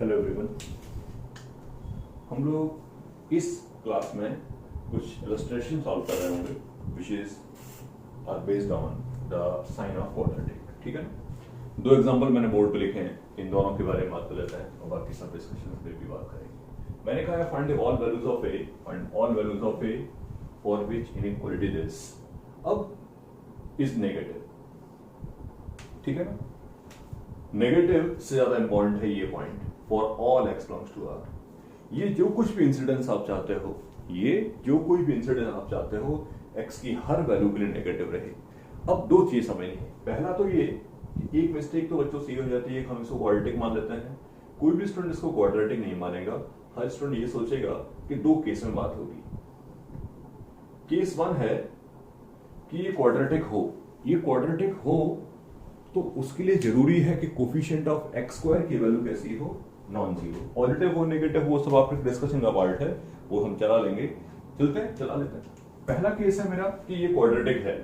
Hello everyone. हम लोग इस क्लास में कुछ इलस्ट्रेशन सॉल्व कर रहे होंगे which is are based on the sign of quadratic. ठीक है ना। दो एग्जांपल मैंने बोर्ड पे लिखे हैं, इन दोनों के बारे में बात कर लेते हैं और बाकी सब डिस्कशन पे भी बात करेंगे। मैंने कहा है find all values of a and all values of a for which inequality this अब इज नेगेटिव। ठीक है ना। नेगेटिव से ज्यादा इंपॉर्टेंट है ये point, for all x belongs to R. ये जो कुछ भी इंसिडेंस आप चाहते हो, ये जो कोई भी इंसिडेंस आप चाहते हो एक्स की हर वैल्यू के लिए नेगेटिव रहे। अब दो चीज समझनी है। पहला तो ये कि एक मिस्टेक तो बच्चों से हो जाती है, हम इसको क्वाड्रेटिक मान लेते हैं। कोई भी स्टूडेंट इसको क्वाड्रेटिक नहीं मानेगा। हर स्टूडेंट ये सोचेगा कि दो केस में बात होगी। केस वन है कि ये क्वाड्रेटिक हो। ये क्वाड्रेटिक हो तो उसके लिए जरूरी है कि कोफिशिएंट ऑफ एक्स स्क्वायर की वैल्यू कैसी हो, नॉन जीरो। पॉजिटिव हो नेगेटिव हो सब आपके डिस्कशन का पार्ट है, वो हम चला लेंगे। चला लेते हैं। पहला केस है मेरा कि ये क्वाड्रेटिक है,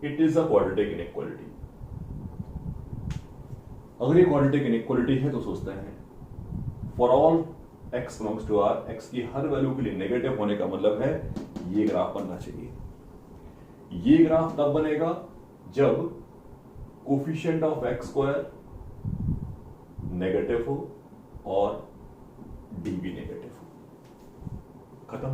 it is a quadratic inequality. अगर ये क्वाड्रेटिक इनइक्वालिटी है तो सोचते हैं for all x belongs to R, x की हर वैल्यू के लिए नेगेटिव होने का मतलब है ये ग्राफ बनना चाहिए। ये ग्राफ तब बनेगा जब coefficient of x square negative हो और डी भी नेगेटिव हो। खत्म।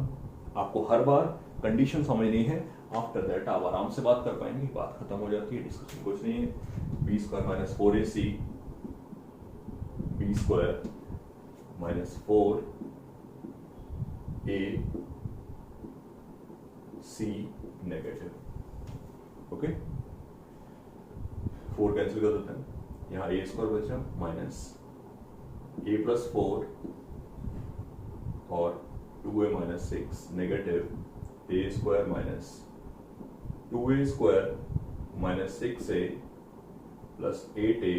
आपको हर बार कंडीशन समझनी है, आफ्टर दैट आप आराम से बात कर पाएंगे, बात खत्म हो जाती है, डिस्कशन कुछ नहीं है। B square minus 4ac, B square minus 4a c negative. Okay, 4 cancel कर देते हैं, यहां ए स्क्वायर बचा माइनस ए प्लस 4 और 2a minus 6 negative A square minus 2a square minus 6a plus 8a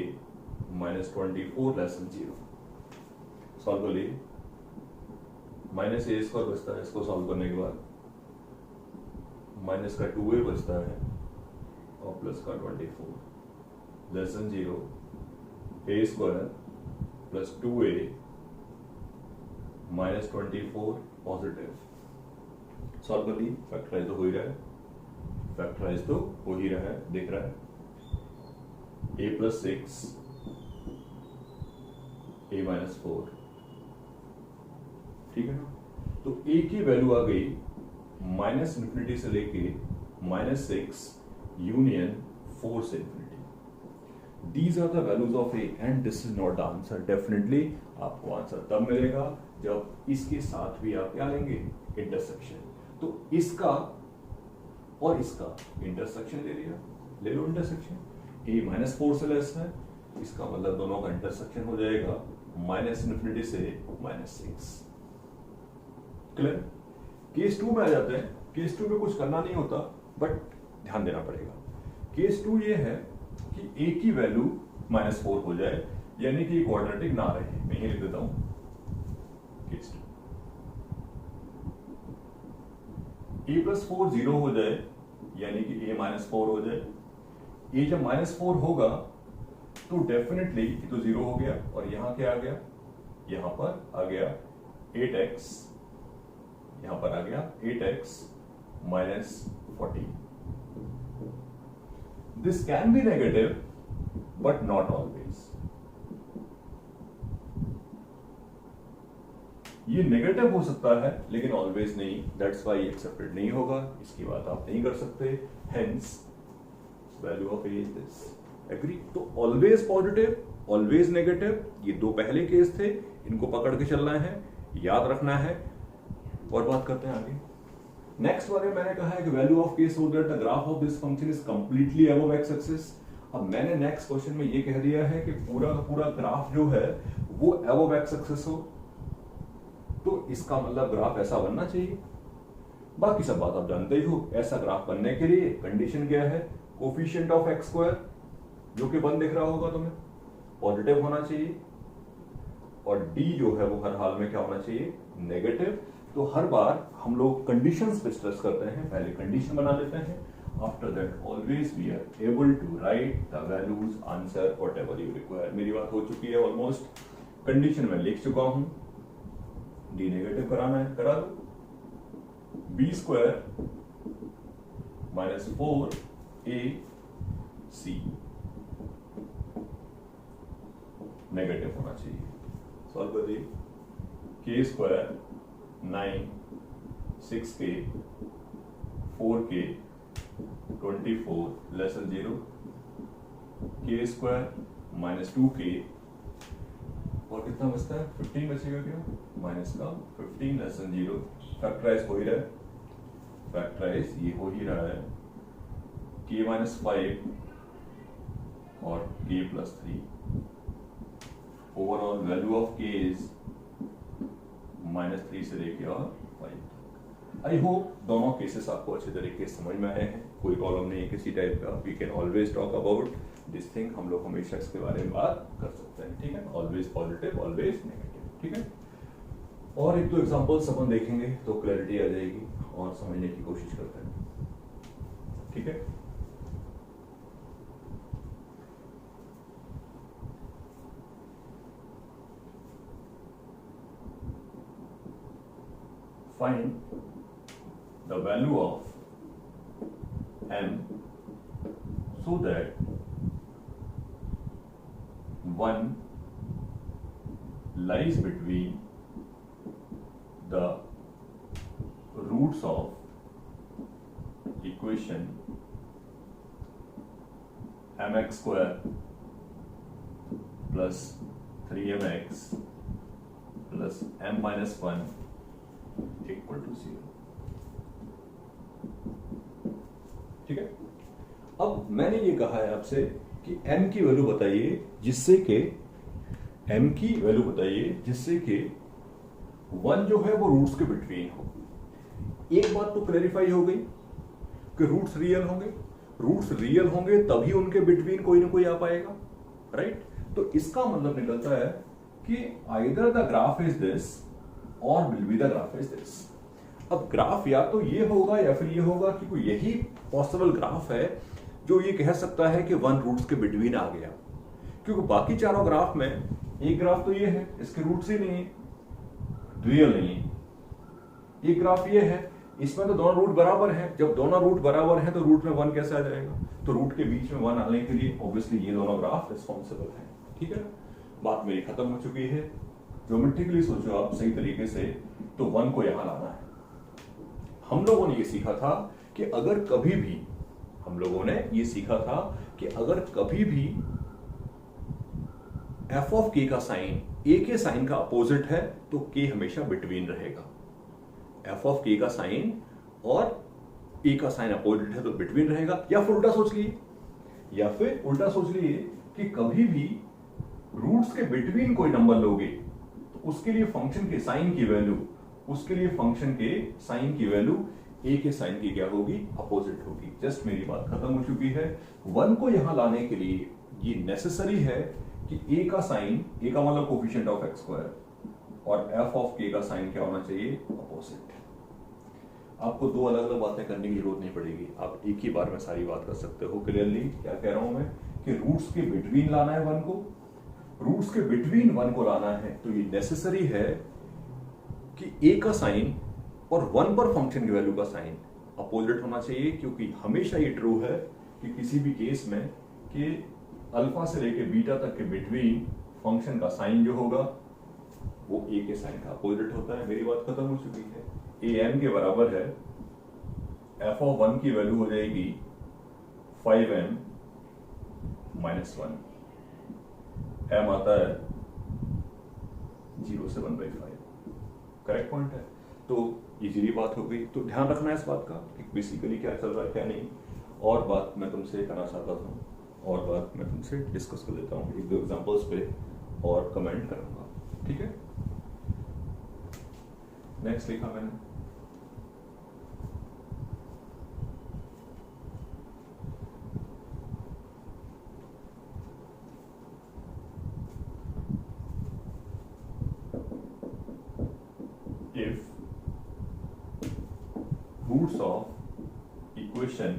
minus 24 less than 0। Solve कर लिए। Minus ए square बचता है, इसको सॉल्व करने के बाद माइनस का 2a बचता है और प्लस का 24 less than 0। A square plus 2a minus 24 positive. Solve कर ली। फैक्टराइज तो हो ही रहा है, फैक्टराइज तो हो ही रहा है, दिख रहा है। a plus 6 a minus 4। ठीक है ना। तो a की वैल्यू आ गई माइनस इन्फिनिटी से लेके माइनस 6 यूनियन 4 से infinity. These are the values of a and this is not the answer. Definitely आपको आंसर तब मिलेगा जब इसके साथ भी आप क्या लेंगे, इंटरसेक्शन। तो इसका और इसका इंटरसेक्शन ले लिया, ले लो इंटरसेक्शन। a माइनस 4 से लेस है, इसका मतलब दोनों का इंटरसेक्शन हो जाएगा माइनस इन्फिनिटी से माइनस 6। क्लियर। केस 2 में आ जाते हैं। केस 2 में कुछ करना नहीं होता, बट ध्यान देना पड़ेगा। केस 2 ये है कि a की वैल्यू माइनस 4 हो जाए, यानी कि क्वाड्रेटिक ना रहे। मैं ये लिख देता हूं केस 2। a प्लस 4 0 हो जाए, यानी कि a माइनस 4 हो जाए। a जब माइनस 4 होगा तो डेफिनेटली तो 0 हो गया, और यहां क्या आ गया, यहां पर आ गया 8x, यहां पर आ गया 8x minus 40। This can be negative, but not always. ये नेगेटिव हो सकता है लेकिन ऑलवेज नहीं। दैट्स वाई एक्सेप्टेड नहीं होगा, इसकी बात आप नहीं कर सकते। Hence value of a is this. Agree. तो ऑलवेज पॉजिटिव, ऑलवेज नेगेटिव, ये दो पहले केस थे, इनको पकड़ के चलना है, याद रखना है, और बात करते हैं आगे। नेक्स्ट वाले मैंने कहा है कि value of case so that the graph of this function is completely above x axis. अब मैंने नेक्स्ट क्वेश्चन में ये कह दिया है कि पूरा का पूरा ग्राफ जो है वो अबव एक्स एक्सिस हो, तो इसका मतलब ग्राफ ऐसा बनना चाहिए। बाकी सब बात आप जानते ही हो। ऐसा ग्राफ बनने के लिए कंडीशन क्या है, कोफिशिएंट ऑफ एक्स स्क्वायर जो कि 1 दिख रहा होगा तुम्हें, पॉजिटिव होना चाहिए, और डी जो है वो हर हाल में क्या होना चाहिए, नेगेटिव। तो हर बार हम लोग कंडीशंस पे स्ट्रेस करते हैं, पहले कंडीशन बना लेते हैं, after that always we are able to write the values, answer whatever you require. मेरी बात हो चुकी है ऑलमोस्ट। कंडीशन में लिख चुका हूं, डी नेगेटिव कराना है, करा दो। B square minus 4ac negative होना चाहिए। सॉल्व कर दिए। के square 9 6k 4k 24 less than 0, के स्क्वायर माइनस 2k और कितना बचता है 15 बचेगा क्या, माइनस का 15 लेस देन 0। फैक्टराइज हो ही रहा है, फैक्टराइज ये हो ही रहा है, k माइनस 5 और k plus 3। Overall value of k is -3 से लेके और 5। आई होप दोनों केसेस आपको अच्छे तरीके से समझ में आए हैं, कोई प्रॉब्लम नहीं है किसी टाइप का। We can always talk about this thing, हम लोग हमेशा इसके बारे में बात कर सकते हैं, ठीक है। ऑलवेज पॉजिटिव, ऑलवेज नेगेटिव, ठीक है। और एक दो एग्जांपल्स अपन देखेंगे तो क्लैरिटी आ जाएगी और समझने की कोशिश करते हैं, ठीक है। Find the value of m so that 1 lies between the roots of equation mx square plus 3mx plus m minus 1 equal to 0, ठीक है। अब मैंने ये कहा है आपसे कि m की वैल्यू बताइए जिससे कि 1 जो है वो रूट्स के बिटवीन हो। एक बात तो क्लैरिफाई हो गई कि रूट्स रियल होंगे, रूट्स रियल होंगे तभी उनके बिटवीन कोई ना कोई आ पाएगा, राइट। तो इसका मतलब निकलता है कि either the graph is this और will be the graph is this. अब ग्राफ या तो ये होगा या फिर ये होगा कि कोई यही पॉसिबल ग्राफ है जो ये कह सकता है कि 1 रूट्स के बिटवीन आ गया, क्योंकि बाकी चारों ग्राफ में एक ग्राफ तो ये है, इसके रूट्स ही नहीं है, रियल नहीं है। एक ग्राफ ये है, इसमें तो दोनों रूट बराबर हैं। जब दोनों रूट बराबर हैं तो रूट में 1 कैसे आ जाएगा? तो रूट के बीच में 1 आने के लिए ऑब्वियसली ये दोनों ग्राफ रिस्पॉन्सिबल हैं, ठीक है। बात मेरी खत्म हो चुकी है। ज्योमेट्रिकली सोचो आप सही तरीके से, तो 1 को यहां लाना है। हम लोगों ने ये सीखा था कि अगर कभी भी f ऑफ k का साइन a के साइन का अपोजिट है तो k हमेशा बिटवीन रहेगा। f ऑफ k का साइन और a का साइन अपोजिट है तो बिटवीन रहेगा। या फिर उल्टा सोच लिए कि कभी भी रूट्स के बिटवीन कोई नंबर लोगे तो उसके लिए फंक्शन के साइन की वैल्यू a के साइन की क्या होगी? अपोजिट होगी। जस्ट मेरी बात खत्म हो चुकी है। 1 को यहां लाने के लिए ये नेसेसरी है कि a का साइन, a का मतलब कोफिशिएंट ऑफ x स्क्वायर, और f ऑफ k का साइन क्या होना चाहिए? अपोजिट। आपको दो अलग अलग बातें करने की जरूरत नहीं पड़ेगी, आप एक ही बार में सारी बात कर सकते हो। क्लियरली क्या कह रहा हूं मैं कि रूट्स के बिटवीन लाना है 1 को, रूट्स के बिटवीन 1 को लाना है तो ये नेसेसरी है कि a का साइन और 1 पर फंक्शन की वैल्यू का साइन अपोजिट होना चाहिए, क्योंकि हमेशा ये ट्रू है कि किसी भी केस में कि अल्फा से लेके बीटा तक के बिटवीन फंक्शन का साइन जो होगा वो a के साइन का अपोजिट होता है। मेरी बात खत्म हो चुकी है। a m के बराबर है, f ऑफ 1 की वैल्यू हो जाएगी 5m माइनस 1, m आता है 0 से 1/5, करेक्ट पॉइंट है। तो इजीली बात हो गई। तो ध्यान रखना है इस बात का कि बेसिकली क्या चल रहा है क्या नहीं। और बात मैं तुमसे करना चाहता था, और बात मैं तुमसे डिस्कस कर लेता हूँ एक दो एग्जांपल्स पे और कमेंट करूंगा, ठीक है। नेक्स्ट लिखा मैंने, if roots of equation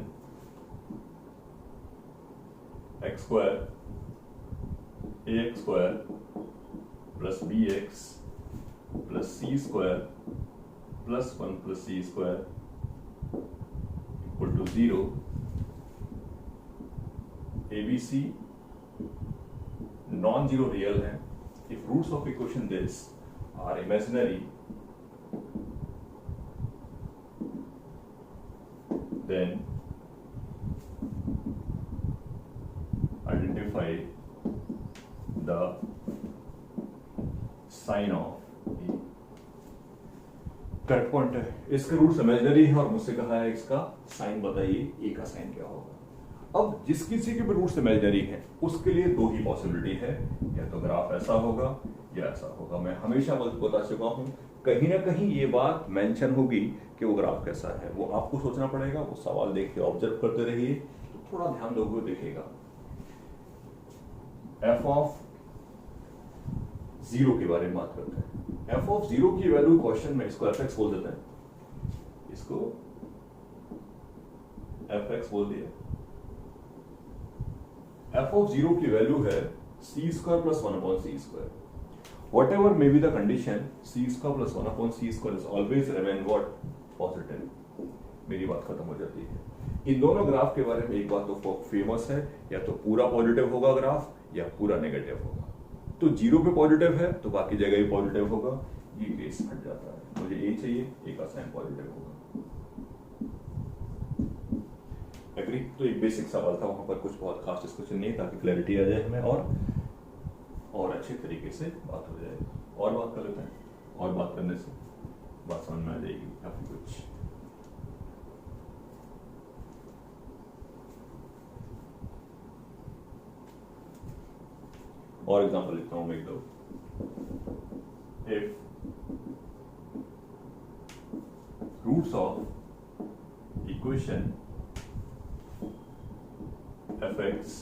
x square ax square plus B X plus C square plus 1 plus C square equal to 0, ABC non zero real है। If roots of equation this are imaginary, then identify the sign of A। Correct point है। इसके roots imaginary है और मुझसे कहा है इसका sign बताइए, ए का साइन क्या होगा। अब जिस किसी के भी रूट्स इमेजिनरी हैं उसके लिए दो ही पॉसिबिलिटी है, या तो ग्राफ ऐसा होगा या ऐसा होगा। मैं हमेशा बता चुका हूं, कहीं ना कहीं ये बात मेंशन होगी कि वो ग्राफ कैसा है, वो आपको सोचना पड़ेगा। वो सवाल देख के ऑब्जर्व करते रहिए, तो थोड़ा ध्यान दोगे देखिएगा। एफ ऑफ जीरो के बारे में बात करते हैं। एफ ऑफ जीरो की वैल्यू क्वेश्चन में इसको एफ एक्स बोल देते हैं, इसको एफ एक्स बोल दिया। एफ ऑफ जीरो की वैल्यू है C square plus 1 upon C square. Whatever may be the condition, c square plus 1 upon c square is always remain what? Positive। मेरी बात खत्म हो जाती है। इन दोनों ग्राफ के बारे में एक बात तो फेमस है, या तो पूरा पॉजिटिव होगा ग्राफ या पूरा नेगेटिव होगा। तो जीरो पे पॉजिटिव है तो बाकी जगह भी पॉजिटिव होगा, ये केस हट जाता है। मुझे ए चाहिए, ए का साइन पॉजिटिव होगा। एग्री? तो एक बेसिक सवाल था, वहां पर कुछ बहुत खास डिस्कशन नहीं है, ताकि क्लैरिटी आ जाए हमें और अच्छे तरीके से बात हो जाए। और बात कर लेते हैं, और बात करने से बात समझ में आ जाएगी काफी कुछ। और एग्जांपल लिखता हूं मैं एक दो। If roots of equation f x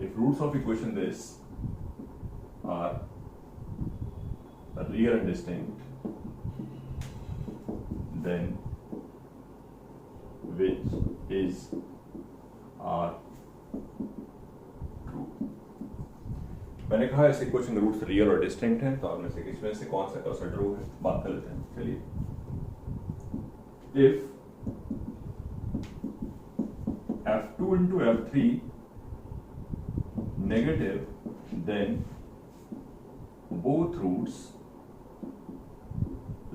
if roots of equation this are real and distinct, then which is are true। मैंने कहा इस इक्वेशन के रूट्स रियल और डिस्टिंक्ट हैं, तो आप में से किसमें से कौन सा ट्रू है, बात कर लेते हैं। चलिए, if f2 into f3 negative, then both roots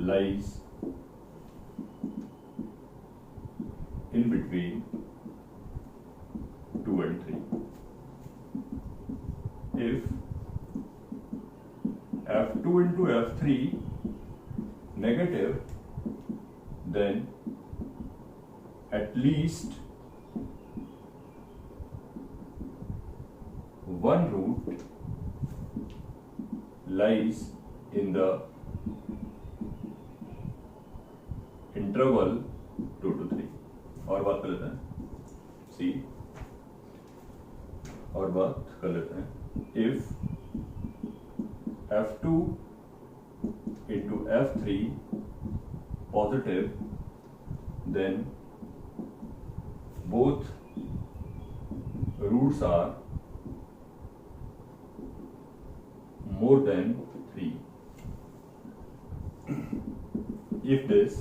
lies in between 2 and 3। If f2 into f3 negative, then at least one root lies in the interval 2 to 3। और बात कर लेते हैं सी, और बात कर लेते हैं if f2 into f3 positive, then both roots are more than 3। If this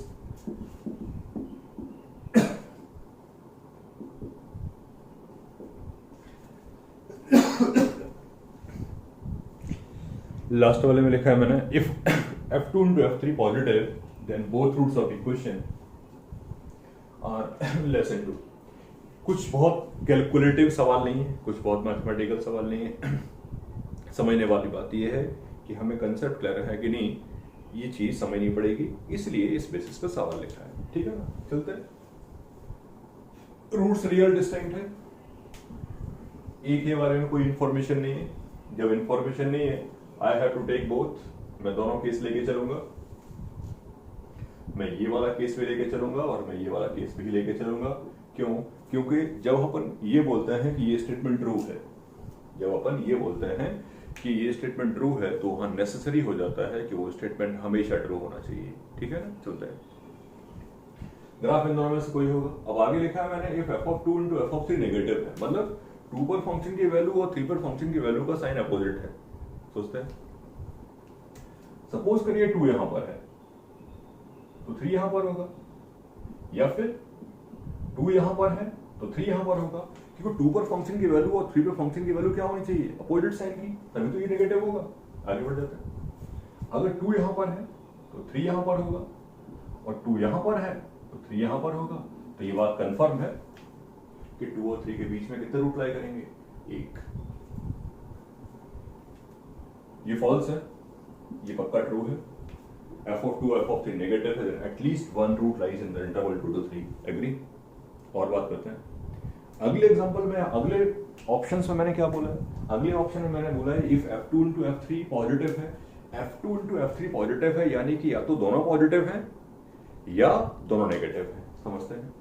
last वाले में लिखा है मैंने, if f2 into f3 positive, then both roots of equation are less than 2। कुछ बहुत कैलकुलेटिव सवाल नहीं है, कुछ बहुत मैथमेटिकल सवाल नहीं है। समझने वाली बात यह है कि हमें कंसेप्ट क्लियर है कि नहीं, ये चीज समझनी पड़ेगी, इसलिए इस बेसिस पर सवाल लिखा है। ठीक है ना, चलते हैं। रूट्स रियल डिस्टिंक्ट है, एक के बारे में कोई इंफॉर्मेशन नहीं है। जब इंफॉर्मेशन नहीं है, I have to take both. मैं दोनों केस लेके चलूंगा, मैं ये वाला केस भी लेके चलूंगा और मैं ये वाला केस भी लेके चलूंगा। क्यों? क्योंकि जब अपन ये बोलते हैं कि ये स्टेटमेंट ट्रू है, जब अपन ये बोलते हैं कि ये स्टेटमेंट ट्रू है, तो वहां नेसेसरी हो जाता है कि वो स्टेटमेंट हमेशा ट्रू होना चाहिए। ठीक है ना, चलते हैं। ग्राफ इन दोनों में से कोई होगा। अब आगे लिखा है मैंने if F of 2 into F of 3 negative है, मतलब 2 पर फंक्शन की वैल्यू और 3 पर फंक्शन की वैल्यू का साइन अपोजिट है। सोचते हैं, सपोज करिए 2 यहां पर है तो 3 यहां पर होगा, या फिर 2 यहां पर है तो 3 यहां पर होगा, क्योंकि 2 पर फंक्शन की वैल्यू और 3 पर फंक्शन की वैल्यू क्या होनी चाहिए, अपोजिट साइन की, तभी तो ये नेगेटिव होगा। आगे बढ़ जाते हैं, अगर 2 यहां पर है तो 3 यहां पर होगा, और 2 यहां पर है तो 3 यहां पर होगा। तो ये बात कंफर्म है कि 2 और 3 के बीच में कितने रूट लाई करेंगे, 1। ये फॉल्स है, ये पक्का ट्रू है। f of 2 f of 3 negative है, at least one root lies in the interval 2 to 3। Agree? और बात करते हैं अगले एग्जांपल में। अगले ऑप्शंस में मैंने क्या बोला है, अगले ऑप्शन में मैंने बोला है if f2 into f3 positive है, f2 into f3 पॉजिटिव है, यानी कि या तो दोनों पॉजिटिव हैं या दोनों नेगेटिव हैं। समझते हैं?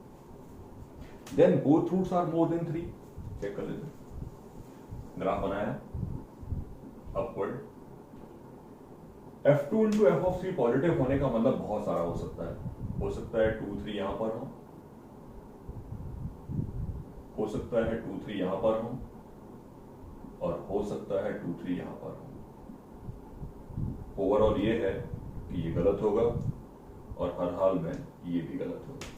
Then both roots are more than 3। Check कर लेते हैं, ग्राफ बनाया upward. f2 into f of 3 positive होने का मतलब बहुत सारा हो सकता है। हो सकता है 2 3 यहां पर हो सकता है 2 3 यहां पर हो, और हो सकता है 2 3 यहां पर हो। ओवरऑल ये है कि ये गलत होगा और हर हाल में ये भी गलत होगा।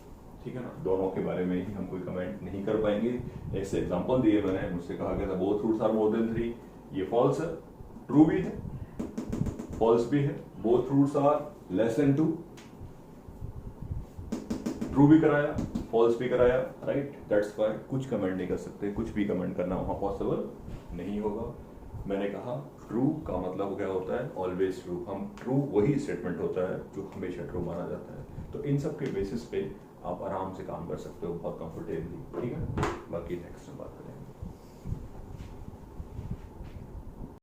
ठीक है ना, दोनों के बारे में ही हम कोई कमेंट नहीं कर पाएंगे। ऐसे एग्जांपल दिए मैंने, मुझसे कहा गया था both roots are more than 3। ये फॉल्स है, ट्रू भी है, फॉल्स भी है। Both roots are less than 2, true भी कराया, फॉल्स भी कराया, राइट। दैट्स व्हाई कुछ कमेंट नहीं कर सकते, कुछ भी कमेंट करना वहां पॉसिबल नहीं होगा। मैंने कहा ट्रू का मतलब क्या होता है, ऑलवेज ट्रू। हम ट्रू वही स्टेटमेंट होता है जो हमेशा ट्रू माना जाता है। तो इन सब के बेसिस पे आप आराम से काम कर सकते हो, बहुत कंफर्टेबली। ठीक है।